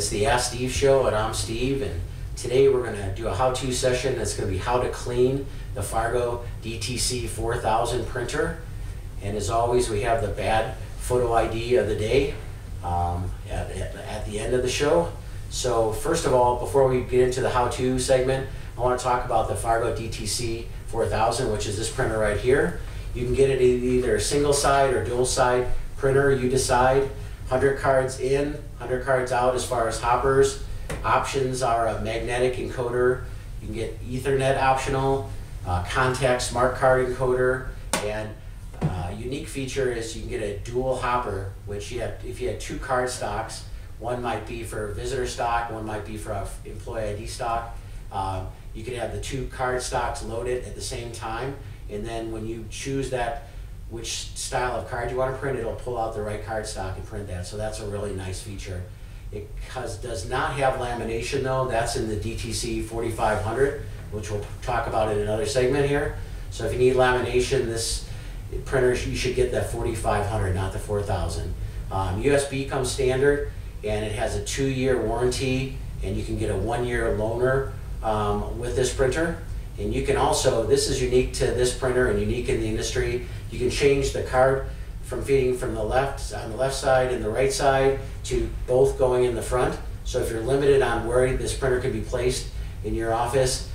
It's the Ask Steve show, and I'm Steve, and today we're going to do a how-to session that's going to be how to clean the Fargo DTC4000 printer. And as always, we have the bad photo ID of the day at the end of the show. So first of all, before we get into the how-to segment, I want to talk about the Fargo DTC4000, which is this printer right here. You can get it either a single side or dual side printer, you decide. 100 cards in, 100 cards out as far as hoppers. Options are a magnetic encoder. You can get Ethernet optional, contact smart card encoder, and unique feature is you can get a dual hopper, which if you had 2 card stocks, one might be for visitor stock, one might be for employee ID stock. You could have the 2 card stocks loaded at the same time, and then when you choose which style of card you want to print, it'll pull out the right card stock and print that. So that's a really nice feature. It does not have lamination though. That's in the DTC4000, which we'll talk about in another segment here. So if you need lamination, this printer, you should get that 4500, not the 4000. USB comes standard, and it has a 2-year warranty, and you can get a 1-year loaner with this printer. And you can also, this is unique to this printer and unique in the industry, you can change the card from feeding from the left, on the left side and the right side, to both going in the front. So if you're limited on where this printer can be placed in your office,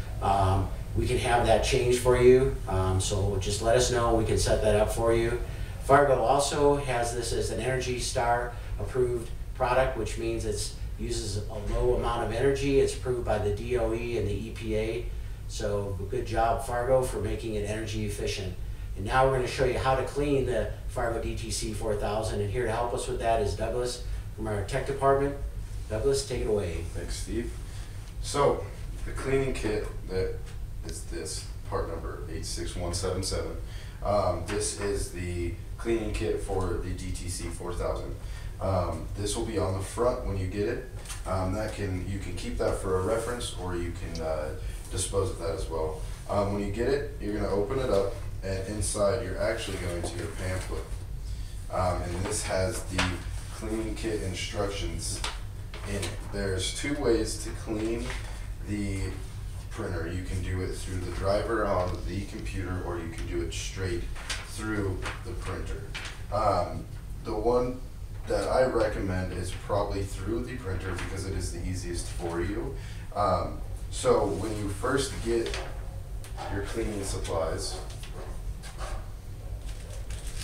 we can have that changed for you. So just let us know, we can set that up for you. Fargo also has this as an Energy Star approved product, which means it uses a low amount of energy. It's approved by the DOE and the EPA. So good job, Fargo, for making it energy efficient. And now we're going to show you how to clean the Fargo DTC4000, and here to help us with that is Douglas from our tech department. Douglas, take it away. Thanks, Steve. So the cleaning kit that is this part number 86177. This is the cleaning kit for the DTC4000. This will be on the front when you get it. You can keep that for a reference, or you can dispose of that as well. When you get it, you're going to open it up, and inside you're actually going to get a pamphlet. And this has the cleaning kit instructions in it. There's 2 ways to clean the printer. You can do it through the driver on the computer, or you can do it straight through the printer. The one that I recommend is probably through the printer because it is the easiest for you. So when you first get your cleaning supplies,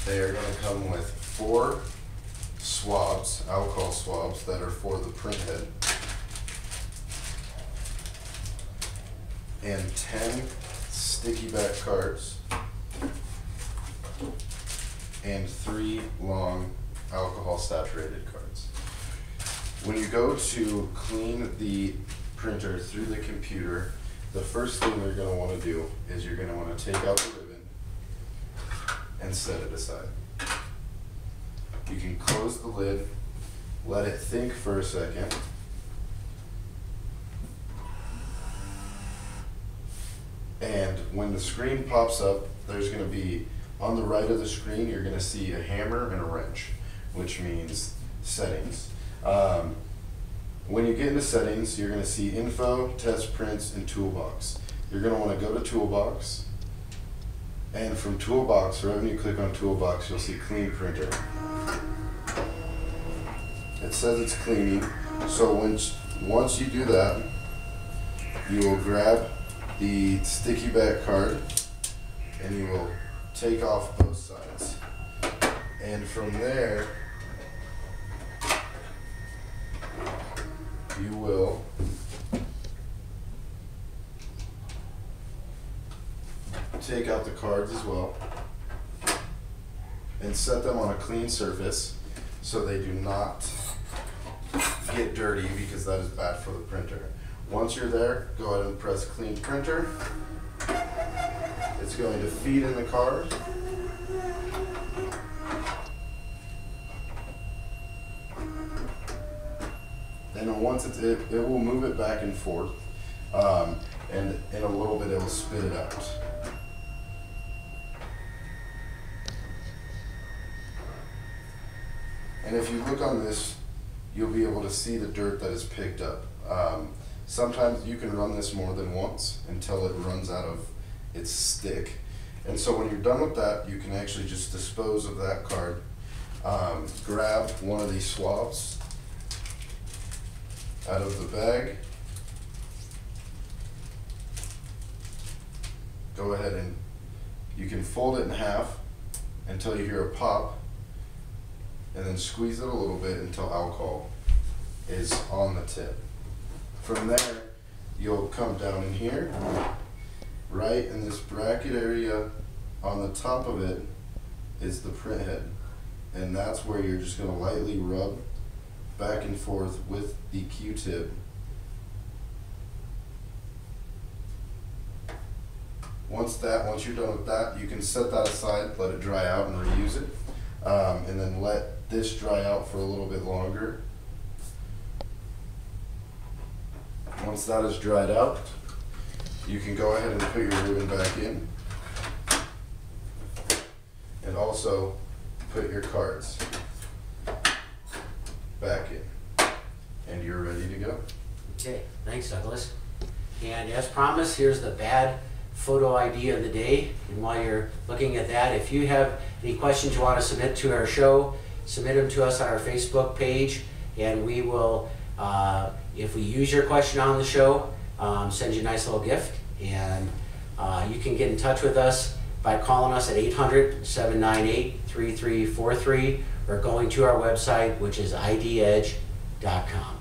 they are going to come with 4 swabs, alcohol swabs, that are for the print head, and 10 sticky back cards, and 3 long alcohol saturated cards. When you go to clean the printer through the computer, the first thing you're going to want to do is you're going to want to take out the ribbon and set it aside. You can close the lid, let it think for a second, and when the screen pops up, there's going to be, on the right of the screen, you're going to see a hammer and a wrench, which means settings. When you get into settings, you're going to see info, test prints, and toolbox. You're going to want to go to toolbox, and from toolbox, right when you click on toolbox, you'll see clean printer. It says it's cleaning, so once you do that, you will grab the sticky back card and you will take off both sides. And from there, you will take out the cards as well and set them on a clean surface so they do not get dirty, because that is bad for the printer. Once you're there, go ahead and press clean printer. It's going to feed in the card. And then once it will move it back and forth, and in a little bit it will spit it out. And if you look on this you'll be able to see the dirt that is picked up. Sometimes you can run this more than once until it runs out of its stick. And so when you're done with that, you can actually just dispose of that card. Grab one of these swabs out of the bag. Go ahead and you can fold it in half until you hear a pop, and then squeeze it a little bit until alcohol is on the tip. From there, you'll come down in here, right in this bracket area on the top of it is the print head. And that's where you're just gonna lightly rub back and forth with the Q-tip. Once you're done with that, you can set that aside, let it dry out and reuse it. And then let this dry out for a little bit longer. Once that is dried out, you can go ahead and put your ribbon back in. And also put your cards back in. And you're ready to go. Okay, thanks Douglas. And as promised, here's the bad photo ID of the day. And while you're looking at that, if you have any questions you want to submit to our show, submit them to us on our Facebook page, and we will, if we use your question on the show, send you a nice little gift. And you can get in touch with us by calling us at 800-798-3343 or going to our website, which is idedge.com.